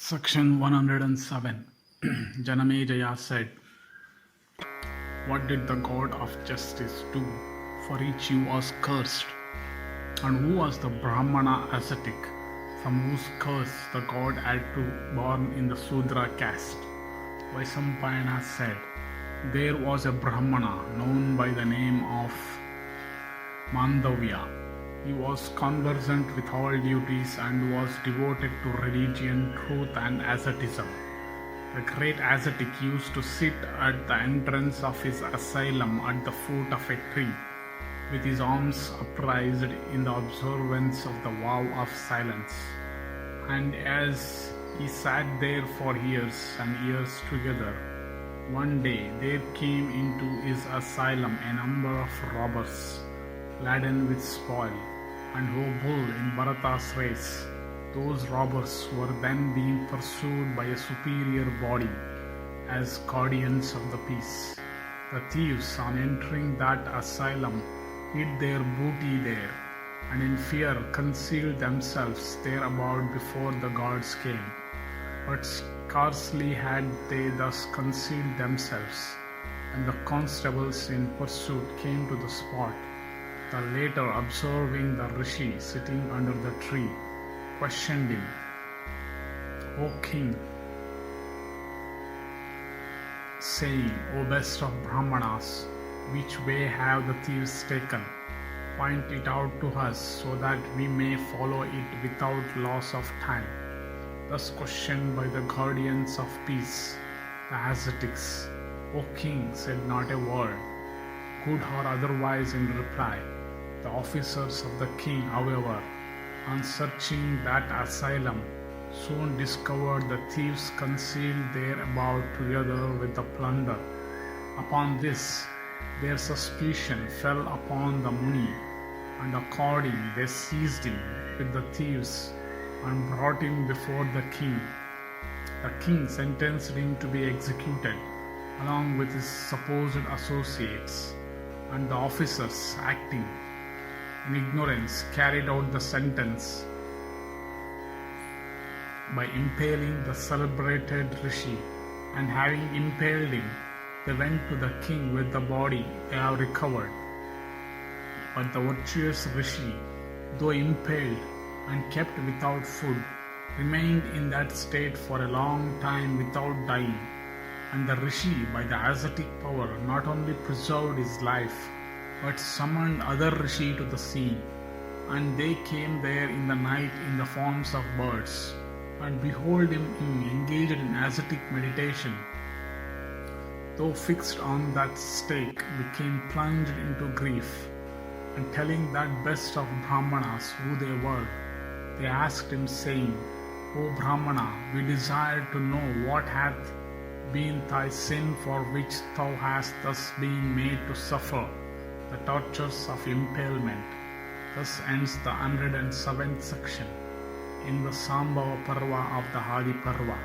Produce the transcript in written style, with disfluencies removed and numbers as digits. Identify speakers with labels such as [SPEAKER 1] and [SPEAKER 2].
[SPEAKER 1] Section 107. Janamejaya said, "What did the god of justice do? For each you was cursed. And who was the Brahmana ascetic, from whose curse the god had to born in the Sudra caste?" Vaisampayana said, "There was a Brahmana known by the name of Mandavya. He was conversant with all duties and was devoted to religion, truth, and asceticism. The great ascetic used to sit at the entrance of his asylum at the foot of a tree, with his arms upraised in the observance of the vow of silence. And as he sat there for years and years together, one day there came into his asylum a number of robbers, laden with spoil, and who bull in Bharata's race. Those robbers were then being pursued by a superior body as guardians of the peace. The thieves, on entering that asylum, hid their booty there, and in fear concealed themselves thereabout before the guards came. But scarcely had they thus concealed themselves, and the constables in pursuit came to the spot. The latter, observing the rishi sitting under the tree, questioned him, "O king," saying, "O best of Brahmanas, which way have the thieves taken? Point it out to us so that we may follow it without loss of time." Thus questioned by the guardians of peace, the ascetics, "O king," said not a word, good or otherwise, in reply. The officers of the king, however, on searching that asylum, soon discovered the thieves concealed thereabout together with the plunder. Upon this, their suspicion fell upon the Muni, and according they seized him with the thieves and brought him before the king. The king sentenced him to be executed along with his supposed associates, and the officers, acting in ignorance, carried out the sentence by impaling the celebrated rishi, and having impaled him, they went to the king with the body they have recovered. But the virtuous rishi, though impaled and kept without food, remained in that state for a long time without dying. And the rishi, by the ascetic power, not only preserved his life, but summoned other rishi to the scene, and they came there in the night in the forms of birds, and behold him engaged in ascetic meditation, though fixed on that stake, became plunged into grief, and telling that best of Brahmanas who they were, they asked him, saying, "O Brahmana, we desire to know what hath been thy sin for which thou hast thus been made to suffer the tortures of impalement." Thus ends the 107th section in the Sambhava Parva of the Adi Parva.